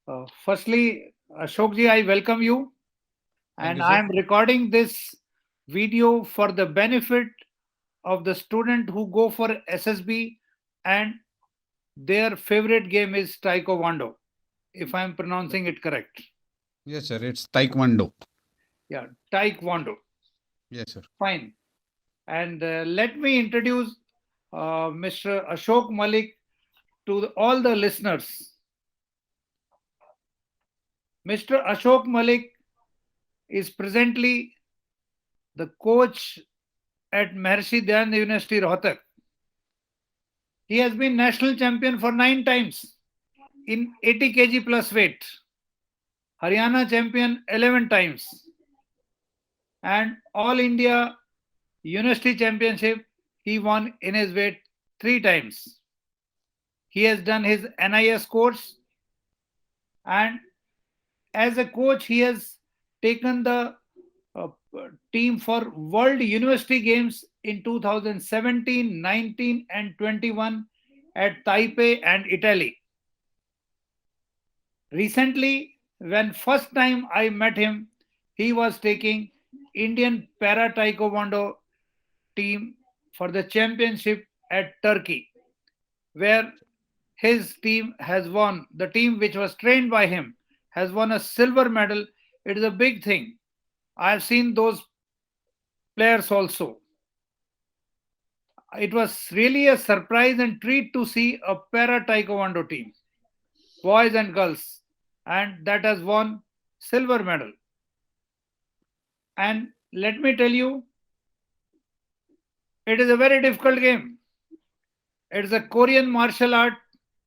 Firstly, Ashok ji, I welcome you, thank and you I sir. am recording this video for the benefit of the student who go for SSB and their favorite game is Taekwondo, if I am pronouncing it correct. Yes sir, it's taekwondo. Yeah, Taekwondo. Yes sir. Fine. And let me introduce Mr. Ashok Malik to all the listeners. Mr. Ashok Malik is presently the coach at Maharshi Dhyan University, Rohtak. He has been national champion for 9 times in 80 kg plus weight, Haryana champion 11 times, and All India University Championship he won in his weight 3 times. He has done his NIS course, and as a coach, he has taken the uh, team for World University Games in 2017, 19, and 21 at Taipei and Italy. Recently, when first time I met him, he was taking Indian Para Taekwondo team for the championship at Turkey, where his team has won. The team which was trained by him has won a silver medal. It is a big thing. I have seen those players also. It was really a surprise and treat to see a para taekwondo team, boys and girls, and that has won silver medal. And let me tell you, it is a very difficult game. It is a Korean martial art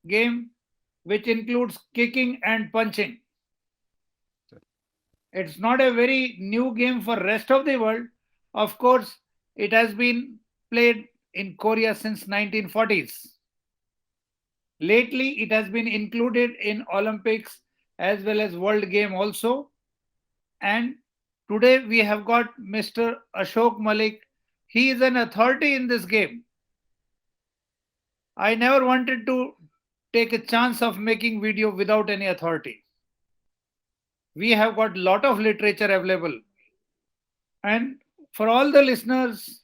game which includes kicking and punching. It's not a very new game for rest of the world. Of course, it has been played in Korea since 1940s. Lately, it has been included in Olympics as well as World Game also. And today we have got Mr. Ashok Malik. He is an authority in this game. I never wanted to take a chance of making video without any authority. We have got lot of literature available. And for all the listeners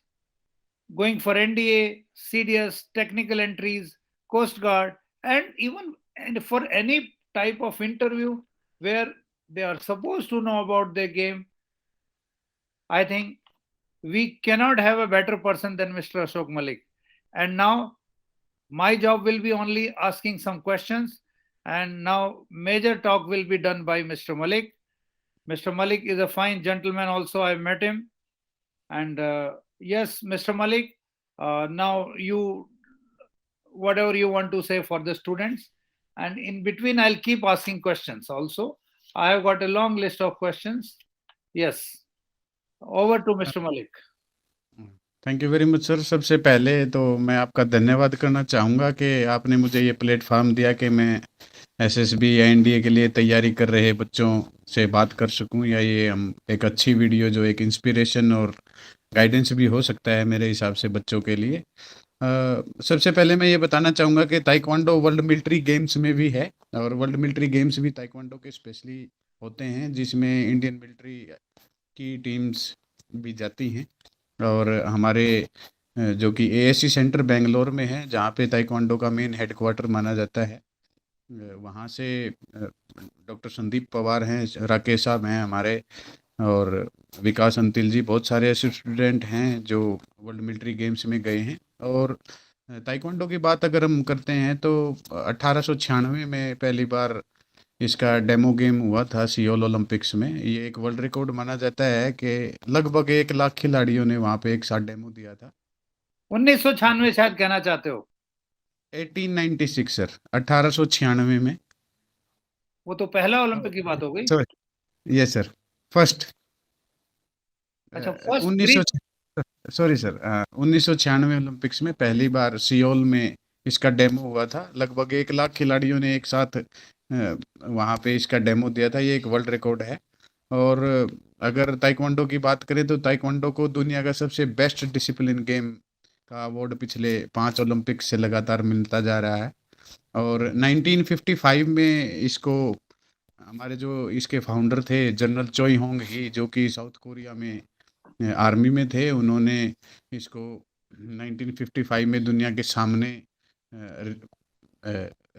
going for NDA, CDS, technical entries, Coast Guard, and even and for any type of interview where they are supposed to know about their game, I think we cannot have a better person than Mr. Ashok Malik. And now my job will be only asking some questions. And now major talk will be done by Mr. Malik. Mr. Malik is a fine gentleman also. I met him. And yes, Mr. Malik, now you, whatever you want to say for the students. And in between, I'll keep asking questions also. I have got a long list of questions. Yes, over to Mr. Malik. Thank you very much sir. सबसे पहले तो मैं आपका धन्यवाद करना चाहूँगा कि आपने मुझे ये प्लेटफॉर्म दिया कि मैं एसएसबी या एनडीए के लिए तैयारी कर रहे बच्चों से बात कर सकूं, या ये हम एक अच्छी वीडियो जो एक इंस्पिरेशन और गाइडेंस भी हो सकता है मेरे हिसाब से बच्चों के लिए। सबसे पहले मैं ये बताना चाहूँगा कि ताइक्वांडो वर्ल्ड मिलिट्री गेम्स में भी है, और वर्ल्ड मिलिट्री गेम्स भी ताइक्वांडो के स्पेशली होते हैं, जिसमें इंडियन मिलिट्री की टीम्स भी जाती हैं। और हमारे जो कि एएससी सेंटर बेंगलोर में है, जहाँ पे ताइक्वांडो का मेन हेडक्वार्टर माना जाता है, वहाँ से डॉक्टर संदीप पवार हैं, राकेश साहब हैं हमारे, और विकास अंतिल जी, बहुत सारे ऐसे स्टूडेंट हैं जो वर्ल्ड मिलिट्री गेम्स में गए हैं। और ताइक्वांडो की बात अगर हम करते हैं तो 1896 में पहली बार इसका डेमो गेम हुआ था सियोल ओलंपिक्स में। ये एक वर्ल्ड रिकॉर्ड माना जाता है कि लगभग 1 लाख खिलाड़ियों ने वहाँ पे एक साथ डेमो दिया था। 1996 शायद कहना चाहते हो? 1896 सर, 1896 में। वो तो पहला ओलंपिक की बात हो गई। Sorry, yes sir, first. अच्छा, फर्स्ट उन्नीस प्री। सौ सॉरी सर, 1996 ओलंपिक्स में पहली बार सियोल में इसका डेमो हुआ था। लगभग 1 लाख खिलाड़ियों ने एक साथ वहाँ पे इसका डेमो दिया था। ये एक वर्ल्ड रिकॉर्ड है। और अगर ताइक्वांडो की बात करें तो ताइक्वांडो को दुनिया का सबसे बेस्ट डिसिप्लिन गेम का अवार्ड पिछले 5 ओलंपिक से लगातार मिलता जा रहा है। और 1955 में इसको हमारे जो इसके फाउंडर थे जनरल चोई होंग ही, जो कि साउथ कोरिया में आर्मी में थे, उन्होंने इसको 1955 में दुनिया के सामने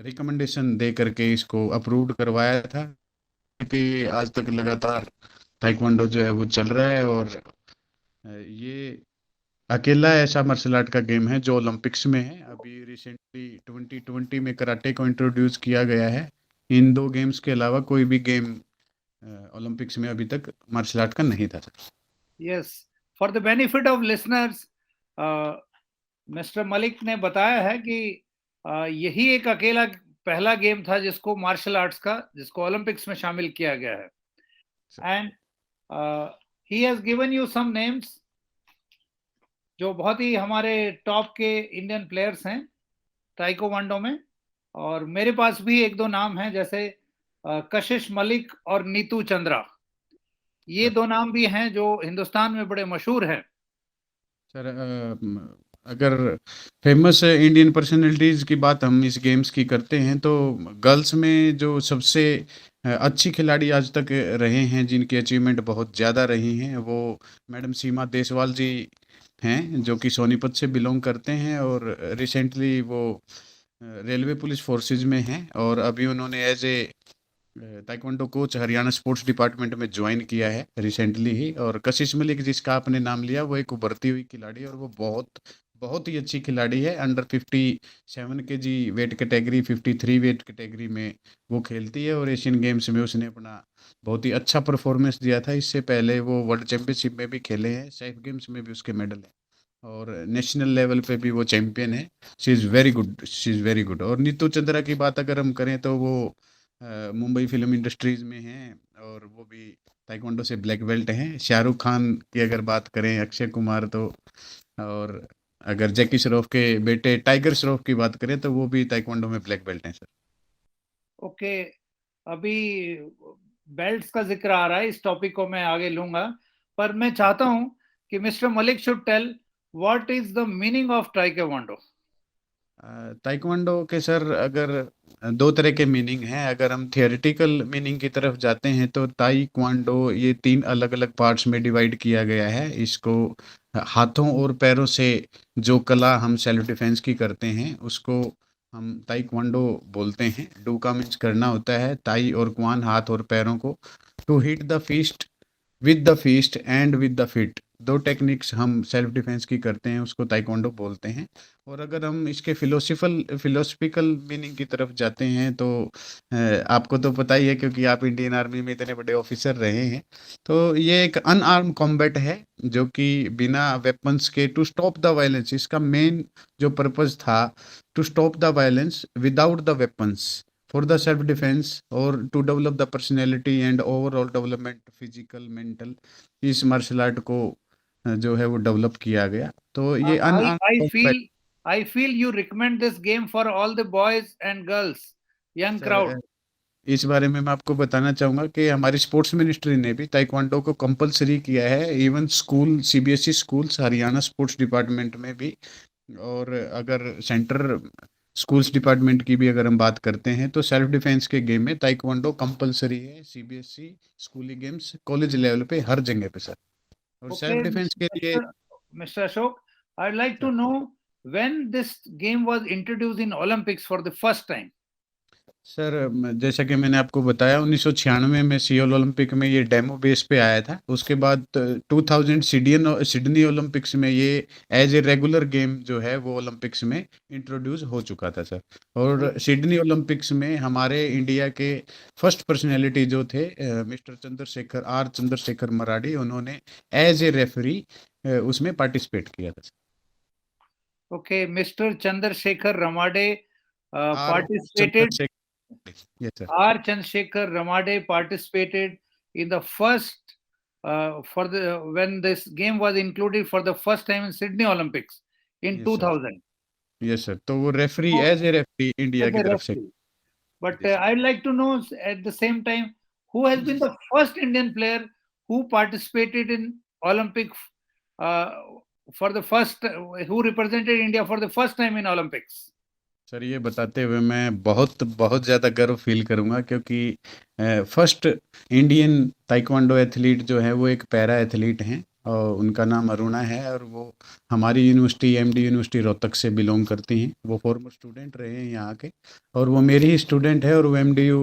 रिकमेंडेशन दे करके इसको अप्रूव्ड करवाया था कि आज तक लगातार ताइक्वांडो जो है वो चल रहा है। और ये अकेला ऐसा मार्शल आर्ट का गेम है जो ओलंपिक्स में है। अभी रिसेंटली 2020 में कराटे को इंट्रोड्यूस किया गया है। इन दो गेम्स के अलावा कोई भी गेम ओलंपिक्स में अभी तक मार्शल आर्ट का नहीं था sir. Yes, for the benefit of listeners, mister Malik ने बताया है कि यही एक अकेला पहला गेम था जिसको मार्शल आर्ट्स का, जिसको ओलंपिक्स में शामिल किया गया है। And he has given you some names जो बहुत ही हमारे टॉप के इंडियन प्लेयर्स हैं ताइक्वांडो में। और मेरे पास भी एक दो नाम हैं, जैसे कशिश मलिक और नीतू चंद्रा। ये दो नाम भी हैं जो हिंदुस्तान में बड़े मशहूर हैं। सर अगर फेमस इंडियन पर्सनालिटीज की बात हम इस गेम्स की करते हैं तो गर्ल्स में जो सबसे अच्छी खिलाड़ी आज तक रहे हैं, जिनकी अचीवमेंट बहुत ज़्यादा रही हैं, वो मैडम सीमा देसवाल जी हैं, जो कि सोनीपत से बिलोंग करते हैं। और रिसेंटली वो रेलवे पुलिस फोर्सेज में हैं और अभी उन्होंने as a taekwondo coach Haryana sports department में ज्वाइन किया है रिसेंटली ही। और कशिश मलिक जिसका आपने नाम लिया, वो एक उभरती हुई खिलाड़ी है और वो बहुत बहुत ही अच्छी खिलाड़ी है। Under 57 KG weight category, 53 weight category में वो खेलती है और एशियन गेम्स में उसने अपना बहुत ही अच्छा परफॉर्मेंस दिया था। इससे पहले वो वर्ल्ड चैंपियनशिप में भी खेले हैं, सैफ गेम्स में भी उसके मेडल हैं और नेशनल लेवल पे भी वो चैंपियन है। She is very good, she is very good. और नीतू चंद्रा की बात अगर हम करें तो वो मुंबई फिल्म इंडस्ट्रीज में हैं और वो भी ताइक्वांडो से ब्लैक बेल्ट हैं। शाहरुख खान की अगर बात करें, अक्षय कुमार तो, और अगर जैकी श्रॉफ के बेटे टाइगर श्रॉफ की बात करें तो वो भी ताइक्वांडो में ब्लैक बेल्ट हैं सर। ओके, अभी बेल्ट्स का जिक्र आ रहा है, इस टॉपिक को मैं आगे लूंगा, पर मैं चाहता हूं कि mister Malik should tell what is the meaning of taekwondo. Taekwondo के सर अगर दो तरह के मीनिंग हैं। अगर हम थियोरेटिकल मीनिंग की तरफ जाते हैं तो ताइक्वांडो ये 3 अलग-अलग पार्ट्स में डिवाइड किया गया है। इसको हाथों और पैरों से जो कला हम सेल्फ डिफेंस की करते हैं उसको हम ताइक्वांडो बोलते हैं। डू का मीन्स करना होता है, ताई और क्वान हाथ और पैरों को, to hit the fist with the fist and with the feet, दो टेक्निक्स हम सेल्फ डिफेंस की करते हैं, उसको ताइक्वांडो बोलते हैं। और अगर हम इसके फिलोसफिकल मीनिंग की तरफ जाते हैं तो आपको तो पता ही है क्योंकि आप इंडियन आर्मी में इतने बड़े ऑफिसर रहे हैं। तो ये एक अनआर्म कॉम्बैट है जो कि बिना वेपन्स के, टू स्टॉप द वायलेंस, इसका मेन जो पर्पस था, to stop the violence without the weapons for the self defence और to develop the personality and overall development physical mental. इस मार्शल आर्ट को जो है वो डेवलप किया गया। तो ये I unarmoured I combat. feel I feel you recommend this game for all the boys and girls, young crowd. Sir इस बारे में मैं आपको बताना चाहूँगा कि हमारी स्पोर्ट्स मिनिस्ट्री ने भी ताइक्वांडो को कंपलसरी किया है, even school CBSE schools Haryana sports department में भी। और अगर सेंटर स्कूल्स डिपार्टमेंट की भी अगर हम बात करते हैं तो सेल्फ डिफेंस के गेम में ताइक्वांडो कंपलसरी है, सीबीएसई स्कूली गेम्स कॉलेज लेवल पे हर जगह पे सर। और सेल्फ Okay, डिफेंस के लिए Mr. Ashok, I'd like to know when this game was introduced in Olympics for the first time. Sir जैसा कि मैंने आपको बताया 1996 में सियोल ओलंपिक में ये डेमो बेस पे आया था। उसके बाद 2000 सिडनी ओलंपिक्स में ये एज ए रेगुलर गेम जो है वो ओलंपिक्स में इंट्रोड्यूस हो चुका था सर। और सिडनी ओलंपिक्स में हमारे इंडिया के फर्स्ट पर्सनैलिटी जो थे मिस्टर चंद्रशेखर मराडी, उन्होंने एज ए रेफरी उसमें पार्टिसिपेट किया था। Okay, Mr. Chandrasekhar Ramade are participated. Chandrashekhar, yes sir, R. Chandrasekhar Ramade participated in the first for the when this game was included for the first time in Sydney Olympics in yes sir, 2000. Yes sir. तो वो referee So, as a referee India as की a तरफ से। referee. But जी sir. I'd like to know at the same time who has been the first Indian player who participated in Olympic uh, for the first, who represented India for the first time in Olympics. Sir ये बताते हुए मैं बहुत बहुत ज़्यादा गर्व feel करूँगा क्योंकि फर्स्ट इंडियन ताइक्वांडो एथलीट जो है वो एक पैरा एथलीट हैं और उनका नाम अरुणा है और वो हमारी यूनिवर्सिटी एमडी यूनिवर्सिटी रोहतक से बिलोंग करती हैं। वो फॉर्मर स्टूडेंट रहे हैं यहाँ के और वो मेरी ही स्टूडेंट है और वो एमडीयू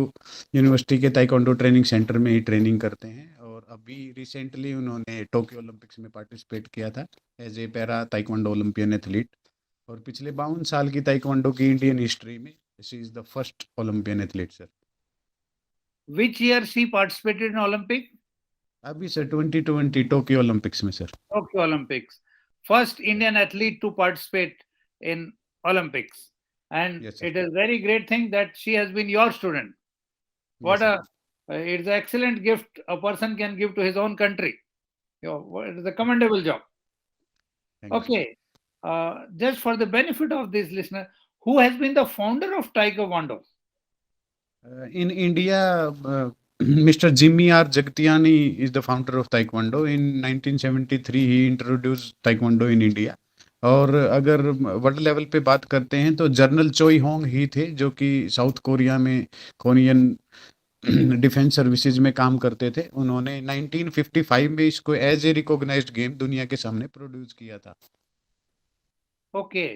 यूनिवर्सिटी के ताइक्वांडो ट्रेनिंग सेंटर में ही ट्रेनिंग करते हैं और अभी रिसेंटली उन्होंने टोक्यो ओलंपिक्स में पार्टिसिपेट किया था as a para taekwondo Olympian athlete और पिछले 52 साल की ताइक्वांडो की इंडियन हिस्ट्री में she is the first Olympian athlete sir. Which year she participated in Olympic? अभी सर 2020 टोक्यो ओलंपिक्स में sir. Tokyo Olympics. First Indian athlete to participate in Olympics. And yes sir. it is very great thing that she has been your student. What yes sir. it's an excellent gift a person can give to his own country. It is a commendable job. Thank you sir. Okay. Just for the benefit of this listener, who has been the founder of Taekwondo? In India, Mr. Jimmy R. Jagtiani is the founder of Taekwondo. In 1973, he introduced Taekwondo in India. और अगर world level पे बात करते हैं तो general चोई Hong ही थे जो कि साउथ कोरिया में कोरियन डिफेंस सर्विसेज में काम करते थे। उन्होंने 1955 में इसको एज ए रिकॉग्नाइज्ड गेम दुनिया के सामने प्रोड्यूस किया था। Okay.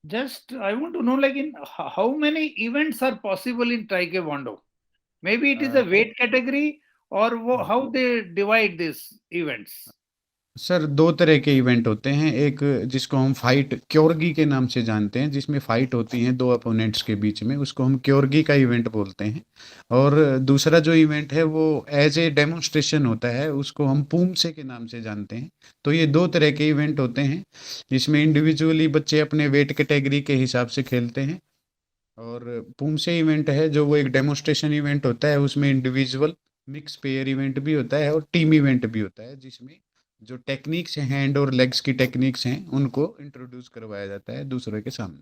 Just I want to know, like, in how many events are possible in Taekwondo? Maybe it is a weight category, or how they divide these events. Sir दो तरह के event होते हैं, एक जिसको हम फाइट क्योरगी के नाम से जानते हैं जिसमें फाइट होती हैं दो अपोनेंट्स के बीच में, उसको हम क्योरगी का इवेंट बोलते हैं। और दूसरा जो इवेंट है वो एज ए डेमोन्स्ट्रेशन होता है, उसको हम पूमसे के नाम से जानते हैं। तो ये दो तरह के इवेंट होते हैं जिसमें इंडिविजुअली बच्चे अपने वेट कैटेगरी के हिसाब से खेलते हैं और पूमसे इवेंट है जो वो एक डेमोन्स्ट्रेशन इवेंट होता है, उसमें इंडिविजुअल मिक्स पेयर इवेंट भी होता है और टीम इवेंट भी होता है जिसमें जो टेक्निक्स हैं हैंड और लेग्स की टेक्निक्स हैं उनको इंट्रोड्यूस करवाया जाता है दूसरे के सामने।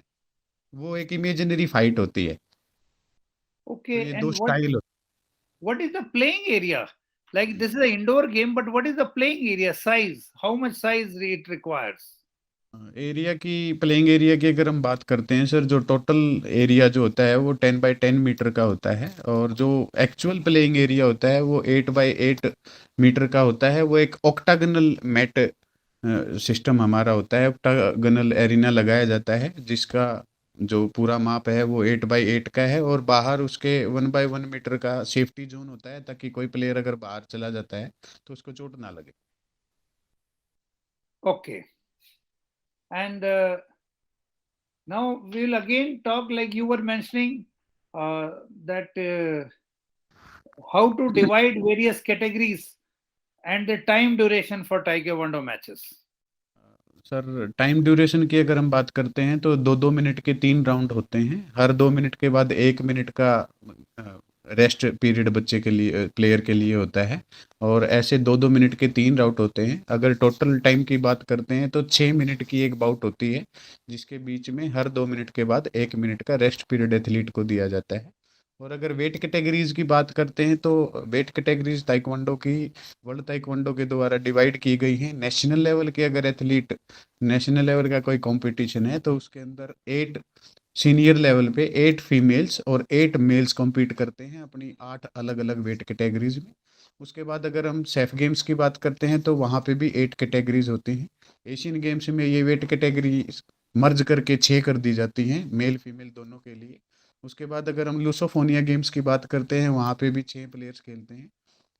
वो एक इमेजिनरी फाइट होती है। तो Okay, ये दो and style what is the playing area? Like, this is an indoor game, but what is the playing area size? How much size it requires? Area की प्लेइंग एरिया की अगर हम बात करते हैं सर, जो टोटल एरिया जो होता है वो 10 बाय 10 मीटर का होता है और जो एक्चुअल प्लेइंग एरिया होता है वो 8 बाय 8 मीटर का होता है। वो एक ऑक्टागनल मैट सिस्टम हमारा होता है, ऑक्टागनल एरिना लगाया जाता है जिसका जो पूरा माप है वो 8 बाय 8 का है और बाहर उसके 1 बाय 1 मीटर का सेफ्टी जोन होता है ताकि कोई प्लेयर अगर बाहर चला जाता है तो उसको चोट ना लगे। Okay. And now we will again talk, like you were mentioning, that how to divide various categories and the time duration for Taekwondo matches. Sir time duration की अगर हम बात करते हैं तो 2-2 मिनट के 3 राउंड होते हैं। हर 2 मिनट के बाद 1 मिनट का रेस्ट पीरियड बच्चे के लिए प्लेयर के लिए होता है और ऐसे 2-2 मिनट के 3 राउंड होते हैं। अगर टोटल टाइम की बात करते हैं तो 6 मिनट की एक बाउट होती है जिसके बीच में हर 2 मिनट के बाद 1 मिनट का रेस्ट पीरियड एथलीट को दिया जाता है। और अगर वेट कैटेगरीज की बात करते हैं तो वेट कैटेगरीज ताइक्वांडो की वर्ल्ड ताइक्वांडो के द्वारा डिवाइड की गई हैं। नेशनल लेवल के अगर एथलीट नेशनल लेवल का कोई कंपटीशन है तो उसके अंदर 8 सीनियर लेवल पे 8 फीमेल्स और 8 मेल्स compete करते हैं अपनी 8 अलग अलग वेट कैटेगरीज में। उसके बाद अगर हम सेफ गेम्स की बात करते हैं तो वहाँ पे भी 8 कैटेगरीज होती हैं। एशियन गेम्स में ये वेट कैटेगरी मर्ज करके 6 कर दी जाती हैं मेल फीमेल दोनों के लिए। उसके बाद अगर हम लुसोफोनिया गेम्स की बात करते हैं वहाँ पे भी 6 प्लेयर्स खेलते हैं।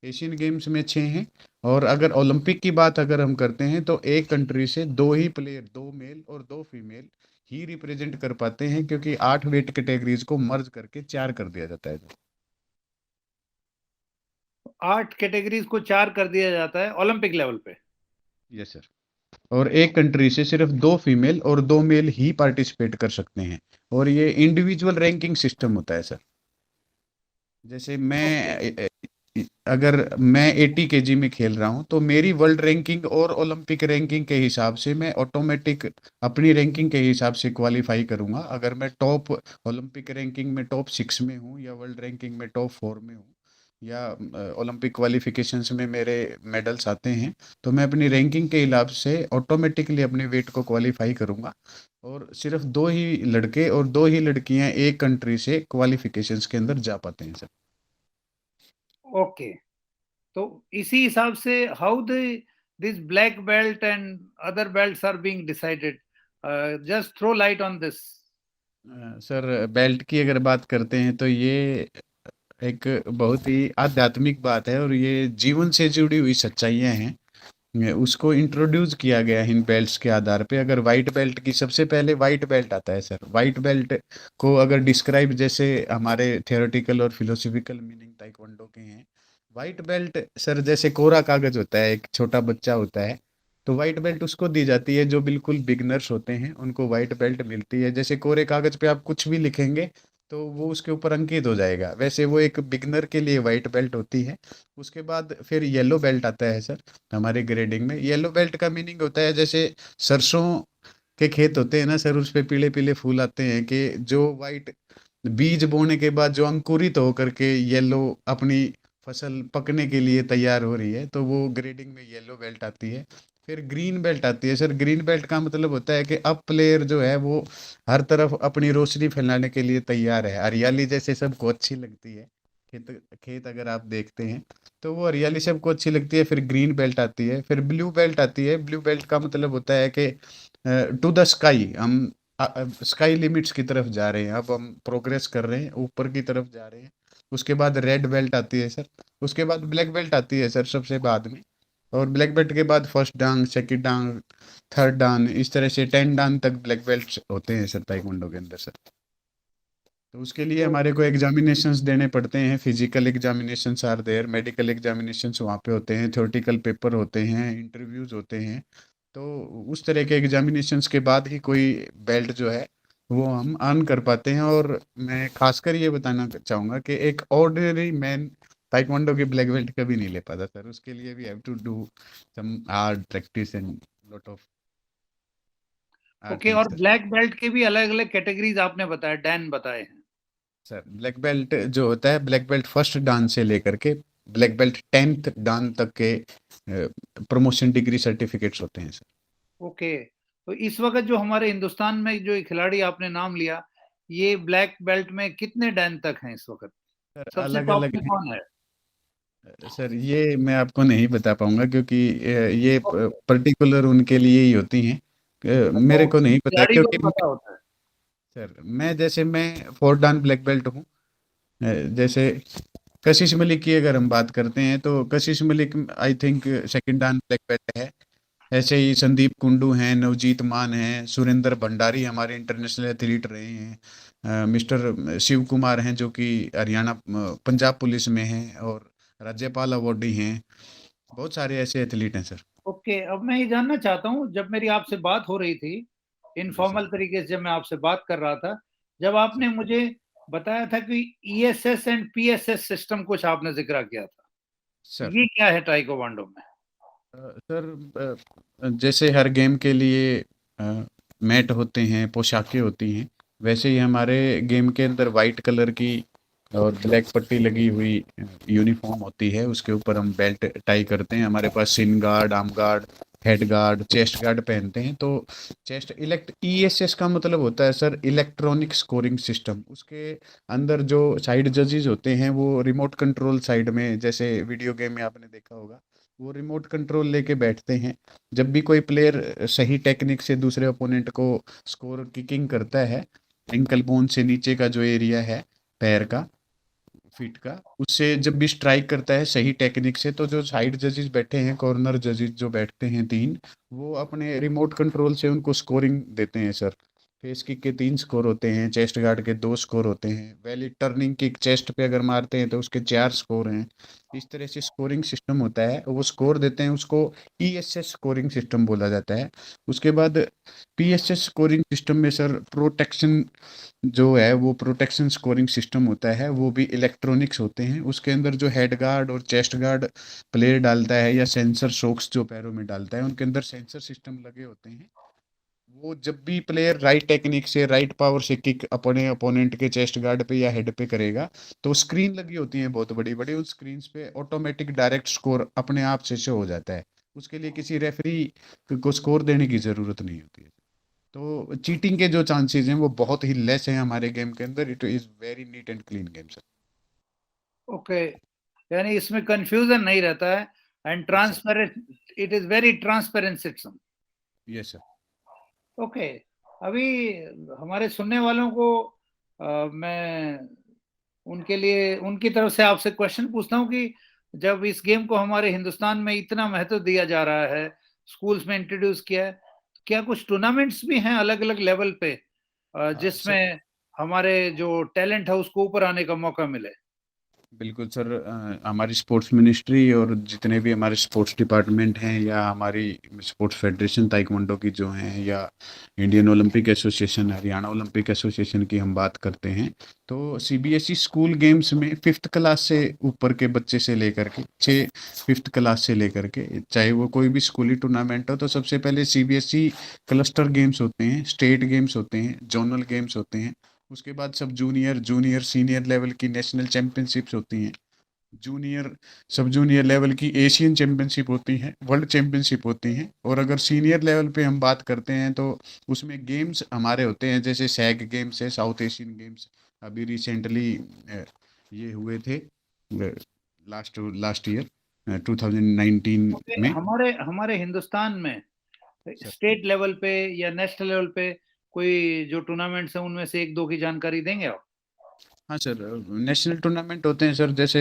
एशियन गेम्स में 6 हैं और अगर ओलंपिक की बात अगर हम करते हैं तो एक कंट्री से 2 ही प्लेयर 2 मेल और 2 फीमेल ही रिप्रेजेंट कर पाते हैं क्योंकि 8 वेट कैटेगरीज को मर्ज करके 4 कर दिया जाता है। 8 कैटेगरीज को 4 कर दिया जाता है ओलंपिक लेवल पे। Yes sir. और एक कंट्री से सिर्फ 2 फीमेल और 2 मेल ही पार्टिसिपेट कर सकते हैं और ये इंडिविजुअल रैंकिंग सिस्टम होता है सर। जैसे अगर मैं 80 केजी में खेल रहा हूँ तो मेरी वर्ल्ड रैंकिंग और ओलंपिक रैंकिंग के हिसाब से मैं ऑटोमेटिक अपनी रैंकिंग के हिसाब से क्वालिफाई करूँगा। अगर मैं टॉप ओलंपिक रैंकिंग में टॉप 6 में हूँ या वर्ल्ड रैंकिंग में टॉप 4 में हूँ या ओलंपिक क्वालिफिकेशंस में मेरे मेडल्स आते हैं, तो मैं अपनी रैंकिंग के हिसाब से ऑटोमेटिकली अपने वेट को क्वालिफाई करूँगा। और सिर्फ 2 ही लड़के और 2 ही लड़कियाँ एक कंट्री से क्वालिफिकेशंस के अंदर जा पाते हैं सर। ओके, तो इसी हिसाब से how the this black belt and other belts are being decided, just throw light on this. Sir belt की अगर बात करते हैं तो ये एक बहुत ही आध्यात्मिक बात है और ये जीवन से जुड़ी हुई सच्चाइयाँ हैं। उसको इंट्रोड्यूस किया गया है इन बेल्ट्स के आधार पे। अगर वाइट बेल्ट की सबसे पहले वाइट बेल्ट आता है सर। वाइट बेल्ट को अगर डिस्क्राइब जैसे हमारे थियोरेटिकल और फिलोसफिकल मीनिंग ताइक्वांडो के हैं। वाइट बेल्ट सर जैसे कोरा कागज होता है, एक छोटा बच्चा होता है, तो वाइट बेल्ट उसको दी जाती है जो बिल्कुल बिगनर्स होते हैं, उनको वाइट बेल्ट मिलती है। जैसे कोरे कागज पे आप कुछ भी लिखेंगे तो वो उसके ऊपर अंकित हो जाएगा, वैसे वो एक बिगनर के लिए वाइट बेल्ट होती है। उसके बाद फिर येलो बेल्ट आता है सर। हमारे ग्रेडिंग में येलो बेल्ट का मीनिंग होता है जैसे सरसों के खेत होते हैं ना सर, उस पे पीले पीले फूल आते हैं, कि जो वाइट बीज बोने के बाद जो अंकुरित होकर के येलो अपनी फसल पकने के लिए तैयार हो रही है, तो वो ग्रेडिंग में येलो बेल्ट आती है। फिर ग्रीन बेल्ट आती है सर। ग्रीन बेल्ट का मतलब होता है कि अब प्लेयर जो है वो हर तरफ अपनी रोशनी फैलाने के लिए तैयार है। हरियाली जैसे सबको अच्छी लगती है, खेत खेत अगर आप देखते हैं तो वो हरियाली सबको अच्छी लगती है। फिर ग्रीन बेल्ट आती है, फिर ब्लू बेल्ट आती है। ब्लू बेल्ट का मतलब होता है कि टू द स्काई, हम स्काई लिमिट्स की तरफ जा रहे हैं, अब हम प्रोग्रेस कर रहे हैं, ऊपर की तरफ जा रहे हैं। उसके बाद रेड बेल्ट आती है सर। उसके बाद ब्लैक बेल्ट आती है सर सबसे बाद में। और ब्लैक बेल्ट के बाद फर्स्ट डान, सेकंड डान, थर्ड डान, इस तरह से 10 डान तक ब्लैक बेल्ट होते हैं सर ताइक्वांडो के अंदर सर। तो उसके लिए हमारे को एग्जामिनेशंस देने पड़ते हैं। Physical examinations are there, medical examinations वहाँ पे होते हैं, थ्योरेटिकल पेपर होते हैं, इंटरव्यूज होते हैं। तो उस तरह के एग्जामिनेशंस के बाद ही कोई बेल्ट जो है वो हम अर्न कर पाते हैं। और मैं खासकर ये बताना चाहूँगा कि एक ऑर्डिनरी मैन ताइक्वांडो के ब्लैक बेल्ट कभी नहीं ले पाता सर। उसके लिए we have to do some hard practice and lot of hard okay, things और सर। ब्लैक बेल्ट के भी अलग अलग कैटेगरीज आपने बताया, डैन बताए हैं। सर ब्लैक बेल्ट जो होता है, ब्लैक बेल्ट फर्स्ट डान से लेकर के ब्लैक बेल्ट 10th डान तक के प्रमोशन डिग्री सर्टिफिकेट्स होते हैं सर। ओके, तो इस वक्त जो हमारे हिंदुस्तान में जो खिलाड़ी आपने नाम लिया, ये ब्लैक बेल्ट में कितने डैन तक हैं इस वक्त? सर सबसे अलग टॉप अलग में हैं। कौन है? सर ये मैं आपको नहीं बता पाऊंगा क्योंकि ये ओके, पर्टिकुलर उनके लिए ही होती हैं। अच्छा, मेरे वो को नहीं पता खिलाड़ी को क्योंकि भी पता होता है। सर मैं फोर्थ डान ब्लैक बेल्ट हूँ। जैसे कशिश मलिक की अगर हम बात करते हैं तो Kashish Malik I think second dan black belt है। ऐसे ही संदीप कुंडू हैं, नवजीत मान हैं, सुरेंद्र भंडारी हमारे इंटरनेशनल एथलीट रहे हैं, मिस्टर शिव कुमार हैं जो कि हरियाणा पंजाब पुलिस में हैं और राज्यपाल अवार्डी हैं। बहुत सारे ऐसे एथलीट हैं सर। ओके, अब मैं ये जानना चाहता हूँ, जब मेरी आपसे बात हो रही थी जी सर। इनफॉर्मल तरीके से, जब मैं आपसे बात कर रहा था, जब आपने सर मुझे बताया था कि ईएसएस एंड पीएसएस सिस्टम कुछ आपने जिक्र किया था, सर ये क्या है टाइकोवांडो में? सर जैसे हर गेम के लिए मैट होते हैं, पोशाकें होती हैं, वैसे ही हमारे गेम के अंदर वाइट कलर की और ब्लैक पट्टी लगी हुई यूनिफॉर्म होती है। उसके ऊपर हम बेल्ट टाई करते हैं। हमारे पास shin guard, arm guard, head guard, chest guard पहनते हैं। तो चेस्ट इलेक्ट ईएसएस का मतलब होता है सर इलेक्ट्रॉनिक स्कोरिंग सिस्टम। उसके अंदर जो साइड जजेस होते हैं वो रिमोट कंट्रोल साइड में, जैसे वीडियो गेम में आपने देखा होगा, वो रिमोट कंट्रोल लेके बैठते हैं। जब भी कोई प्लेयर सही टेक्निक से दूसरे ओपोनेंट को स्कोर किकिंग करता है, एंकल बोन से नीचे का जो एरिया है पैर का, फीट का, उससे जब भी स्ट्राइक करता है सही टेक्निक से, तो जो साइड जजेस बैठे हैं, कॉर्नर जजेस जो बैठते हैं 3, वो अपने रिमोट कंट्रोल से उनको स्कोरिंग देते हैं सर। फेस किक के 3 स्कोर होते हैं, चेस्ट गार्ड के 2 स्कोर होते हैं, वैली टर्निंग किक चेस्ट पे अगर मारते हैं तो उसके 4 स्कोर हैं। इस तरह से स्कोरिंग सिस्टम होता है, वो स्कोर देते हैं, उसको ईएसएस स्कोरिंग सिस्टम बोला जाता है। उसके बाद पीएसएस स्कोरिंग सिस्टम में सर प्रोटेक्शन जो है वो प्रोटेक्शन स्कोरिंग सिस्टम होता है, वो भी इलेक्ट्रॉनिक्स होते हैं। उसके अंदर जो हेड गार्ड और चेस्ट गार्ड प्लेयर डालता है या सेंसर शॉक्स जो पैरों में डालता है, उनके अंदर सेंसर सिस्टम लगे होते हैं। वो जब भी प्लेयर राइट टेक्निक से राइट पावर से किक अपने अपोनेंट के चेस्ट गार्ड पे या हेड पे करेगा, तो स्क्रीन लगी होती है बहुत बड़ी बड़ी, उन स्क्रीन पे ऑटोमेटिक डायरेक्ट स्कोर अपने आप से शो हो जाता है। उसके लिए किसी रेफरी को स्कोर देने की जरूरत नहीं होती है। तो चीटिंग के जो चांसेस हैं वो बहुत ही लेस हैं हमारे गेम के अंदर। It is very neat and clean game sir. Okay, यानी इसमें कंफ्यूजन नहीं रहता है, and yes sir. Transparent, it is very transparent system. Yes sir. Okay, अभी हमारे सुनने वालों को मैं उनके लिए उनकी तरफ से आपसे क्वेश्चन पूछता हूँ कि जब इस गेम को हमारे हिंदुस्तान में इतना महत्व दिया जा रहा है, स्कूल्स में इंट्रोड्यूस किया है, क्या कुछ टूर्नामेंट्स भी हैं अलग अलग लेवल पे सर जिसमें हमारे जो टैलेंट है उसको ऊपर आने का मौका मिले? बिल्कुल सर। हमारी स्पोर्ट्स मिनिस्ट्री और जितने भी हमारे स्पोर्ट्स डिपार्टमेंट हैं या हमारी स्पोर्ट्स फेडरेशन ताइक्वांडो की जो हैं, या Indian Olympic association, Haryana Olympic association की हम बात करते हैं, तो सीबीएसई स्कूल गेम्स में फिफ्थ क्लास से ऊपर के बच्चे से लेकर के फिफ्थ क्लास से लेकर के, चाहे वो कोई भी स्कूली टूर्नामेंट हो, तो सबसे पहले सीबीएसई क्लस्टर गेम्स होते हैं, स्टेट गेम्स होते हैं, जोनल गेम्स होते हैं। उसके बाद सब जूनियर जूनियर सीनियर लेवल की नेशनल चैंपियनशिप्स होती हैं। जूनियर सब जूनियर लेवल की एशियन चैंपियनशिप होती हैं, वर्ल्ड चैंपियनशिप होती हैं। और अगर सीनियर लेवल पे हम बात करते हैं तो उसमें गेम्स हमारे होते हैं, जैसे सैग गेम्स है, साउथ एशियन गेम्स। अभी रिसेंटली ये हुए थे लास्ट लास्ट ईयर 2019 ओके, में। हमारे हमारे हिंदुस्तान में सर स्टेट लेवल पे या नेशनल लेवल पे कोई जो टूर्नामेंट्स हैं उनमें से एक दो की जानकारी देंगे आप? हाँ सर, नेशनल टूर्नामेंट होते हैं सर, जैसे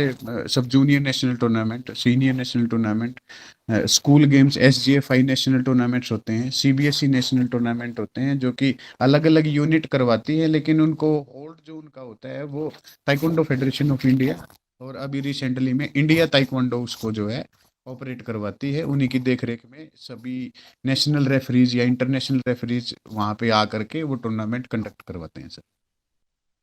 सब junior national tournament, senior national tournament, school games SGFI national tournaments होते हैं, सीबीएसई नेशनल टूर्नामेंट होते हैं, जो कि अलग अलग यूनिट करवाती है, लेकिन उनको होल्ड जो उनका होता है वो ताइक्वांडो फेडरेशन ऑफ इंडिया, और अभी रिसेंटली में इंडिया ताइक्वांडो उसको जो है ऑपरेट करवाती है। उन्हीं की देखरेख में सभी नेशनल रेफरीज या इंटरनेशनल रेफरीज वहाँ पे आकर के वो टूर्नामेंट कंडक्ट करवाते हैं सर।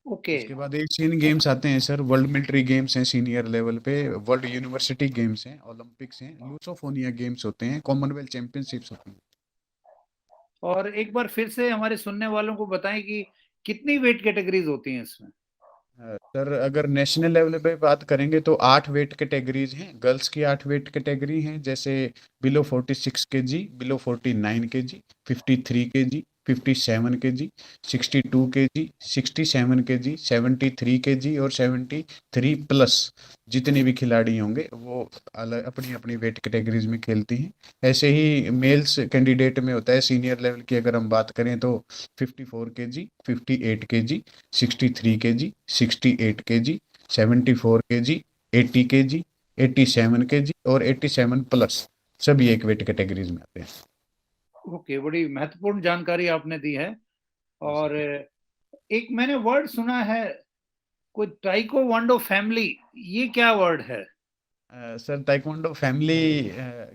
ओके। उसके बाद एशियन गेम्स आते हैं सर, वर्ल्ड मिलिट्री गेम्स हैं सीनियर लेवल पे, वर्ल्ड यूनिवर्सिटी गेम्स हैं, ओलंपिक्स हैं, लूसोफोनिया गेम्स होते हैं, कॉमनवेल्थ चैंपियनशिप्स होती हैं। और एक बार फिर से हमारे सुनने वालों को बताएं कि कितनी वेट कैटेगरीज होती हैं इसमें? सर अगर नेशनल लेवल पे बात करेंगे तो 8 वेट कैटेगरीज हैं। गर्ल्स की 8 वेट कैटेगरी हैं, जैसे below 46 kg, below 49 kg, 53 kg, 57 kg, 62 kg, 67 kg, 73 kg और 73 प्लस जितने भी खिलाड़ी होंगे वो अलग अपनी अपनी वेट कैटेगरीज में खेलती हैं। ऐसे ही मेल्स कैंडिडेट में होता है, सीनियर लेवल की अगर हम बात करें तो 54 kg, 58 kg, 63 kg, 68 kg, 74 kg, 80 kg, 87 kg और 87 प्लस, सभी एक वेट कैटेगरीज में आते हैं। ओके, बड़ी महत्वपूर्ण जानकारी आपने दी है। जी सर। और एक मैंने वर्ड सुना है, कोई टाइको वांडो फैमिली, ये क्या वर्ड है? सर ताइक्वांडो फैमिली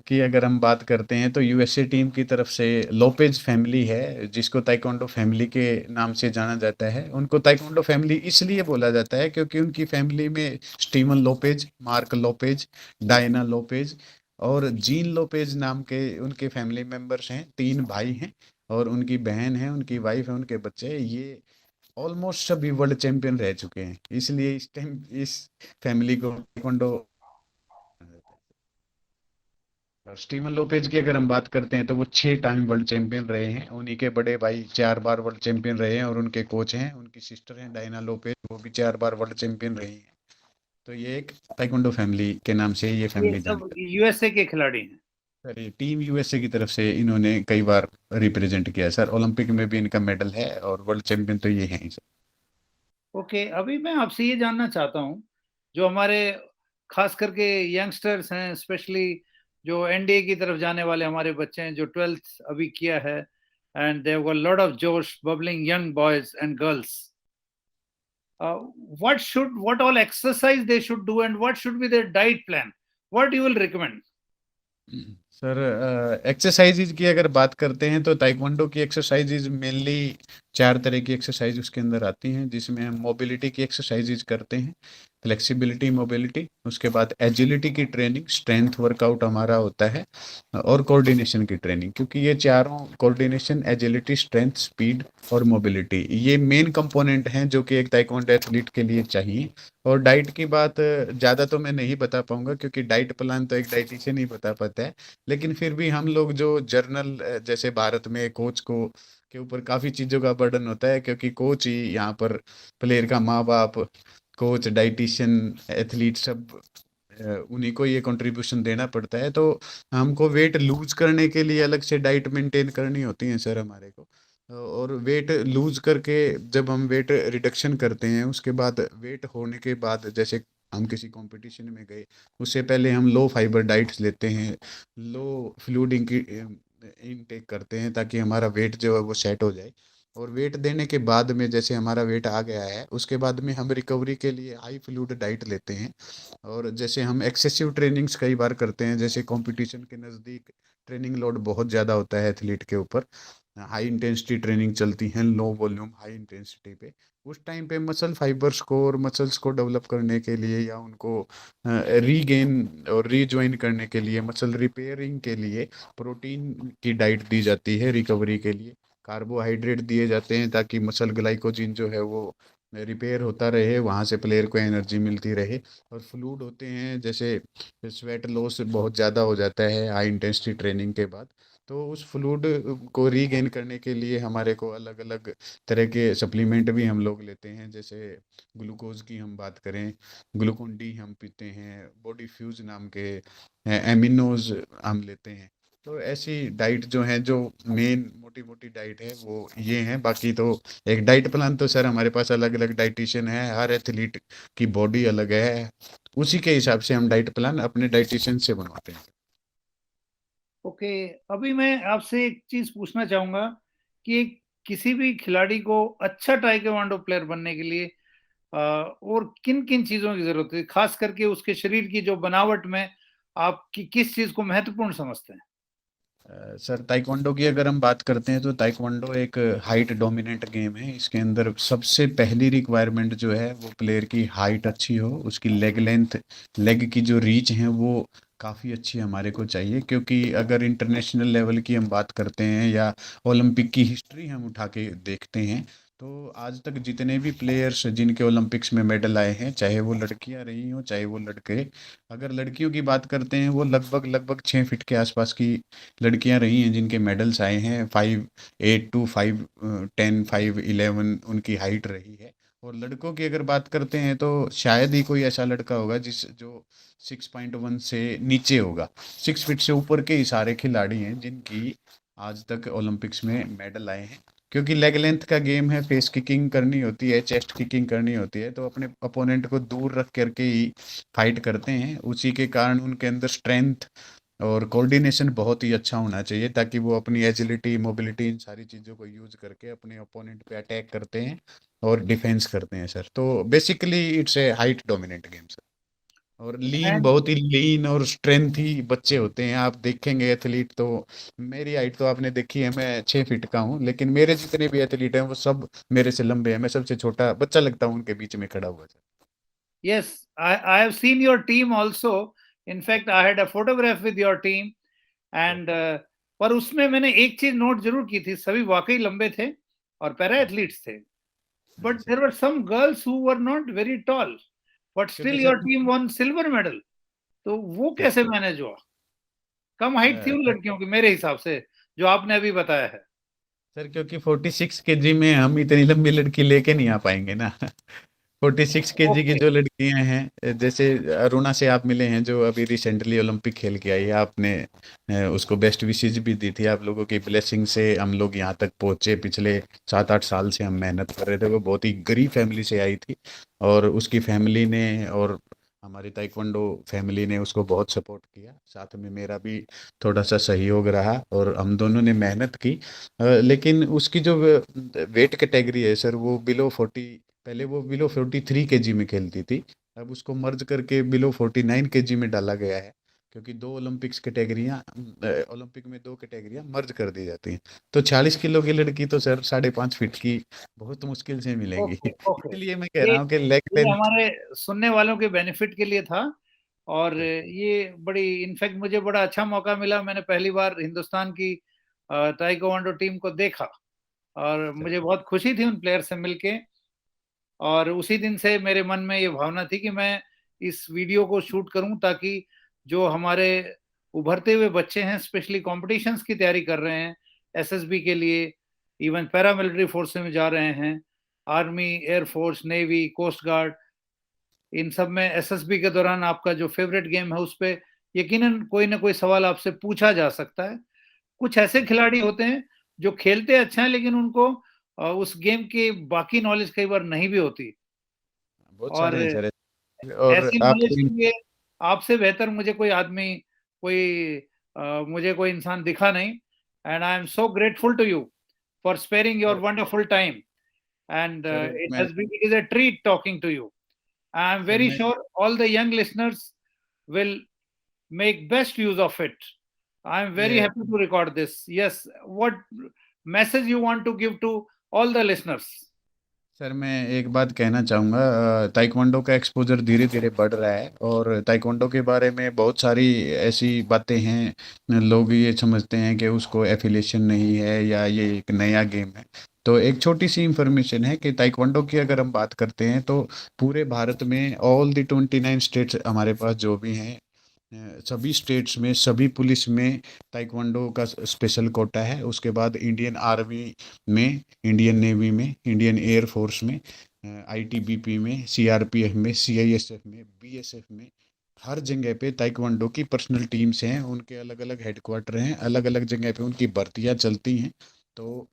की अगर हम बात करते हैं तो यूएसए टीम की तरफ से लोपेज फैमिली है, जिसको ताइक्वांडो फैमिली के नाम से जाना जाता है। उनको ताइक्वांडो फैमिली इसलिए बोला जाता है क्योंकि उनकी फैमिली में Steven Lopez, mark Lopez, Diana Lopez और जीन लोपेज नाम के उनके फैमिली मेंबर्स हैं। 3 भाई हैं और उनकी बहन है, उनकी वाइफ है, उनके बच्चे हैं। ये ऑलमोस्ट सभी वर्ल्ड चैंपियन रह चुके हैं, इसलिए इस टाइम इस फैमिली को ताइक्वांडो। और स्टीवन लोपेज की अगर हम बात करते हैं तो वो 6 टाइम वर्ल्ड चैंपियन रहे हैं। उन्हीं के बड़े भाई 4 बार वर्ल्ड चैंपियन रहे हैं और उनके कोच हैं, उनकी सिस्टर हैं डायना लोपेज, वो भी 4 बार वर्ल्ड चैंपियन रही हैं। तो ये एक ताइक्वांडो फैमिली के नाम से ये ये फैमिली जानी सब जाती यूएसए के खिलाड़ी हैं? है सर। ये टीम यूएसए की तरफ से इन्होंने कई बार रिप्रेजेंट किया है सर, ओलंपिक में भी इनका मेडल है और वर्ल्ड चैंपियन तो ये है ही सर। ओके, अभी मैं आपसे ये जानना चाहता हूँ, जो हमारे खास करके यंगस्टर्स हैं, स्पेशली जो एनडीए की तरफ जाने वाले हमारे बच्चे हैं, जो 12th अभी किया है, and they've got lot of जोश bubbling young boys and girls, what all exercise they should do and what should be their diet plan? What you will recommend? Sir exercises की अगर बात करते हैं तो ताइक्वांडो की एक्सरसाइजेज मेनली 4 तरह की एक्सरसाइज उसके अंदर आती हैं, जिसमें हम मोबिलिटी की एक्सरसाइजेज करते हैं, फ्लेक्सिबिलिटी, मोबिलिटी, उसके बाद एजिलिटी की ट्रेनिंग, स्ट्रेंथ वर्कआउट हमारा होता है, और कोऑर्डिनेशन की ट्रेनिंग, क्योंकि ये चारों, कोऑर्डिनेशन, एजिलिटी, स्ट्रेंथ, स्पीड और मोबिलिटी, ये मेन कंपोनेंट हैं जो कि एक ताइक्वांडो एथलीट के लिए चाहिए। और डाइट की बात ज़्यादा तो मैं नहीं बता पाऊंगा, क्योंकि डाइट प्लान तो एक डाइटिशियन ही बता पाता है, लेकिन फिर भी हम लोग जो जर्नल, जैसे भारत में कोच को के ऊपर काफ़ी चीज़ों का बर्डन होता है, क्योंकि कोच ही यहाँ पर प्लेयर का माँ बाप, कोच, डाइटिशियन, एथलीट सब, उन्हीं को ये कंट्रीब्यूशन देना पड़ता है। तो हमको वेट लूज करने के लिए अलग से डाइट मेंटेन करनी होती है सर हमारे को। और वेट लूज करके जब हम वेट रिडक्शन करते हैं, उसके बाद वेट होने के बाद, जैसे हम किसी कंपटीशन में गए, उससे पहले हम लो फाइबर डाइट्स लेते हैं, लो फ्लूइड इनटेक करते हैं, ताकि हमारा वेट जो है वो सेट हो जाए। और वेट देने के बाद में, जैसे हमारा वेट आ गया है, उसके बाद में हम रिकवरी के लिए हाई फ्लूइड डाइट लेते हैं। और जैसे हम एक्सेसिव ट्रेनिंग्स कई बार करते हैं, जैसे कंपटीशन के नज़दीक ट्रेनिंग लोड बहुत ज़्यादा होता है एथलीट के ऊपर, हाई इंटेंसिटी ट्रेनिंग चलती हैं, लो वॉल्यूम हाई इंटेंसिटी पे, उस टाइम पे मसल फाइबर्स को और मसल्स को डेवलप करने के लिए, या उनको रीगेन और रीजॉइन करने के लिए, मसल रिपेयरिंग के लिए प्रोटीन की डाइट दी जाती है, रिकवरी के लिए कार्बोहाइड्रेट दिए जाते हैं, ताकि मसल ग्लाइकोजिन जो है वो रिपेयर होता रहे, वहाँ से प्लेयर को एनर्जी मिलती रहे। और फ्लूइड होते हैं, जैसे स्वेट लॉस बहुत ज़्यादा हो जाता है हाई इंटेंसिटी ट्रेनिंग के बाद, तो उस फ्लूइड को रीगेन करने के लिए हमारे को अलग अलग तरह के सप्लीमेंट भी हम लोग लेते हैं। जैसे ग्लूकोज की हम बात करें, ग्लूकोन डी हम पीते हैं, बॉडी फ्यूज नाम के एमिनोज हम लेते हैं। तो ऐसी डाइट जो है, जो मेन मोटी मोटी डाइट है वो ये है। बाकी तो एक डाइट प्लान तो सर हमारे पास अलग अलग डाइटिशियन है, हर एथलीट की बॉडी अलग है, उसी के हिसाब से हम डाइट प्लान अपने डाइटिशियन से बनवाते हैं। ओके, अभी मैं आपसे एक चीज पूछना चाहूंगा कि किसी भी खिलाड़ी को अच्छा ताइक्वांडो प्लेयर बनने के लिए और किन किन चीजों की जरूरत है, खास करके उसके शरीर की जो बनावट में आपकी किस चीज को महत्वपूर्ण समझते हैं? सर ताइक्वांडो की अगर हम बात करते हैं, तो ताइक्वांडो एक हाइट डोमिनेंट गेम है। इसके अंदर सबसे पहली रिक्वायरमेंट जो है वो प्लेयर की हाइट अच्छी हो, उसकी लेग लेंथ, लेग की जो रीच है वो काफ़ी अच्छी हमारे को चाहिए, क्योंकि अगर इंटरनेशनल लेवल की हम बात करते हैं, या ओलंपिक की हिस्ट्री हम उठा के देखते हैं, तो आज तक जितने भी प्लेयर्स जिनके ओलंपिक्स में मेडल आए हैं, चाहे वो लड़कियां रही हों चाहे वो लड़के, अगर लड़कियों की बात करते हैं, वो लगभग लगभग 6 फीट के आसपास की लड़कियां रही हैं जिनके मेडल्स आए हैं। 5'8" टू 5'10", 5'11" उनकी हाइट रही है। और लड़कों की अगर बात करते हैं, तो शायद ही कोई ऐसा लड़का होगा जिस जो 6.1 से नीचे होगा। 6 फीट से ऊपर के ही सारे खिलाड़ी हैं जिनकी आज तक ओलंपिक्स में मेडल आए हैं। क्योंकि लेग लेंथ का गेम है, फेस किकिंग करनी होती है, चेस्ट किकिंग करनी होती है, तो अपने अपोनेंट को दूर रख करके ही फाइट करते हैं। उसी के कारण उनके अंदर स्ट्रेंथ और कोऑर्डिनेशन बहुत ही अच्छा होना चाहिए, ताकि वो अपनी एजिलिटी, मोबिलिटी, इन सारी चीज़ों को यूज करके अपने ओपोनेंट पे अटैक करते हैं और डिफेंस करते हैं सर। तो basically it's a height dominant game sir. और लीन, एंड बहुत ही लीन और स्ट्रेंथ ही बच्चे होते हैं। आप देखेंगे एथलीट तो, मेरी हाइट तो आपने देखी है, मैं 6 फीट का हूँ, लेकिन मेरे जितने भी एथलीट हैं वो सब मेरे से लंबे हैं। मैं सबसे छोटा बच्चा लगता हूँ उनके बीच में खड़ा हुआ sir. yes, I have seen your team also. In fact, I had a photograph with your team. And पर उसमें मैंने एक चीज नोट जरूर की थी, सभी वाकई लंबे थे और पैरा हाँ एथलीट्स थे, हाँ but sir. There were some girls who were not very tall, but क्योंकि still your sir team won silver medal. तो वो कैसे मैनेज हुआ? कम हाइट थी उन सर, लड़कियों की मेरे हिसाब से, जो आपने अभी बताया है। सर क्योंकि 46 kg में हम इतनी लंबी लड़की लेके नहीं आ पाएंगे ना। 46 kg की ओके। जो लड़कियां हैं, जैसे अरुणा से आप मिले हैं, जो अभी रिसेंटली ओलंपिक खेल के आई है, आपने उसको बेस्ट विशेज भी दी थी। आप लोगों की ब्लेसिंग से हम लोग यहाँ तक पहुँचे। पिछले 7-8 साल से हम मेहनत कर रहे थे। वो बहुत ही गरीब फैमिली से आई थी, और उसकी फैमिली ने और हमारी ताइक्वांडो फैमिली ने उसको बहुत सपोर्ट किया। साथ में मेरा भी थोड़ा सा सहयोग रहा, और हम दोनों ने मेहनत की। लेकिन उसकी जो वेट कैटेगरी है सर, वो बिलो 40, पहले वो बिलो 43 kg में खेलती थी। अब उसको मर्ज करके बिलो 49 kg में डाला गया है, क्योंकि 2 ओलंपिक में 2 कैटेगरियाँ मर्ज कर दी जाती हैं। तो 40 किलो की लड़की तो सर 5.5 फीट की बहुत मुश्किल से मिलेंगी। Okay, okay. इसलिए मैं कह ये रहा हूँ कि लेग ये लेंथ हमारे सुनने वालों के बेनिफिट के लिए था और बिल्कुल, ये बड़ी इनफैक्ट मुझे बड़ा अच्छा मौका मिला। मैंने पहली बार हिंदुस्तान की ताइक्वांडो टीम को देखा और सर, मुझे बहुत खुशी थी उन प्लेयर से मिलके और उसी दिन से मेरे मन में ये भावना थी कि मैं इस वीडियो को शूट करूं ताकि जो हमारे उभरते हुए बच्चे हैं स्पेशली कॉम्पिटिशन्स की तैयारी कर रहे हैं एसएसबी के लिए, इवन पैरामिलिट्री फोर्सेस में जा रहे हैं, army, air force, navy, coast guard, इन सब में एसएसबी के दौरान आपका जो फेवरेट गेम है उस पे यकीनन कोई ना कोई सवाल आपसे पूछा जा सकता है। कुछ ऐसे बिल्कुल, खिलाड़ी होते हैं जो खेलते अच्छा है लेकिन उनको उस गेम की बाकी नॉलेज कई बार नहीं भी होती बहुत और सारे हैं सर ऐसे और ऐसी नॉलेज आपको के लिए आपसे बेहतर मुझे कोई आदमी, कोई मुझे कोई इंसान दिखा नहीं and I am so grateful to you for sparing your sir wonderful time and sir it मैं has been it is a treat talking to you. I am sir very मैं sure all the young listeners will make best use of it. I am very ये happy to record this. Yes, what message you want to give to all the listeners? Sir मैं एक बात कहना चाहूँगा taekwondo का exposure धीरे-धीरे बढ़ रहा है और ताइक्वांडो के बारे में बहुत सारी ऐसी बातें हैं, लोग ये समझते हैं कि उसको एफिलिएशन नहीं है या ये एक नया गेम है। तो एक छोटी-सी इन्फॉर्मेशन है कि ताइक्वांडो की अगर हम बात करते हैं तो पूरे भारत में ऑल द 29 स्टेट्स हमारे पास जो भी हैं सभी स्टेट्स में, सभी पुलिस में ताइक्वांडो का स्पेशल कोटा है। उसके बाद इंडियन आर्मी में, इंडियन नेवी में, इंडियन एयर फोर्स में, आईटीबीपी में, सीआरपीएफ में, सीआईएसएफ में, बीएसएफ में, हर जगह पे ताइक्वांडो की पर्सनल टीम्स हैं, उनके अलग-अलग हेडक्वार्टर हैं, अलग-अलग जगह पे उनकी भर्तियाँ चलती हैं। तो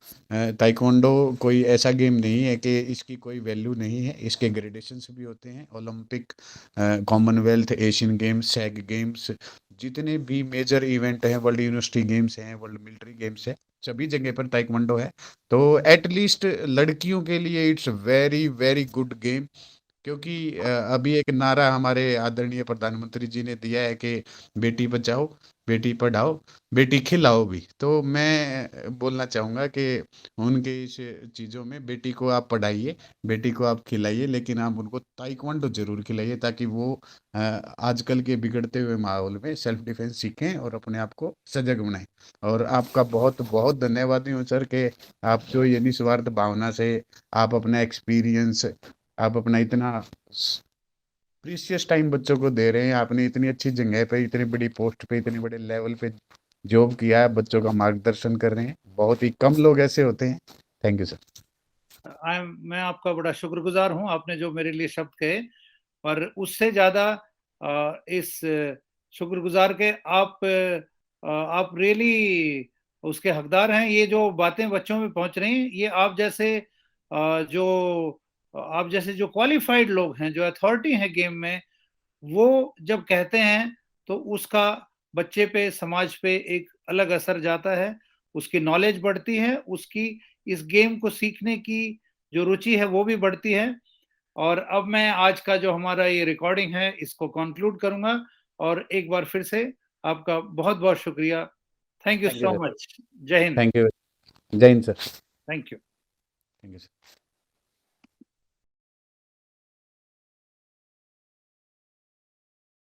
ताइक्वांडो कोई ऐसा गेम नहीं है कि इसकी कोई वैल्यू नहीं है, इसके ग्रेडेशंस भी होते हैं। ओलंपिक, कॉमनवेल्थ, एशियन गेम्स, सैग गेम्स, जितने भी मेजर इवेंट हैं, वर्ल्ड यूनिवर्सिटी गेम्स हैं, वर्ल्ड मिलिट्री गेम्स हैं, सभी जगह पर ताइक्वांडो है। तो एटलीस्ट लड़कियों के लिए it's very very good game क्योंकि अभी एक नारा हमारे आदरणीय प्रधानमंत्री जी ने दिया है कि बेटी बचाओ, बेटी पढ़ाओ, बेटी खिलाओ भी। तो मैं बोलना चाहूँगा कि उनके इस चीज़ों में बेटी को आप पढ़ाइए, बेटी को आप खिलाइए, लेकिन आप उनको ताइक्वांडो ज़रूर खिलाइए ताकि वो आजकल के बिगड़ते हुए माहौल में सेल्फ डिफेंस सीखें और अपने आप को सजग बनाएँ। और आपका बहुत-बहुत धन्यवादी हूँ सर कि आप जो ये निस्वार्थ भावना से आप अपना एक्सपीरियंस आप अपना इतना प्रीशियस टाइम बच्चों को दे रहे हैं। आपने इतनी अच्छी जगह पे, इतनी बड़ी पोस्ट पे, इतने बड़े लेवल पे जॉब किया है, बच्चों का मार्गदर्शन कर रहे हैं। बहुत ही कम लोग ऐसे होते हैं। Thank you sir. मैं आपका बड़ा शुक्रगुजार हूँ आपने जो मेरे लिए शब्द कहे और उससे ज्यादा इस शुक्रगुजार के आप रियली उसके हकदार हैं। ये जो बातें बच्चों में पहुंच रही हैं ये आप जैसे जो क्वालिफाइड लोग हैं, जो अथॉरिटी हैं गेम में, वो जब कहते हैं तो उसका बच्चे पे, समाज पे एक अलग असर जाता है, उसकी नॉलेज बढ़ती है, उसकी इस गेम को सीखने की जो रुचि है वो भी बढ़ती है। और अब मैं आज का जो हमारा ये रिकॉर्डिंग है इसको कंक्लूड करूंगा और एक बार फिर से आपका बहुत बहुत शुक्रिया। Thank you thank you so sir. Much. जय हिंद। Thank you. जय हिंद sir. Thank you. Thank you sir.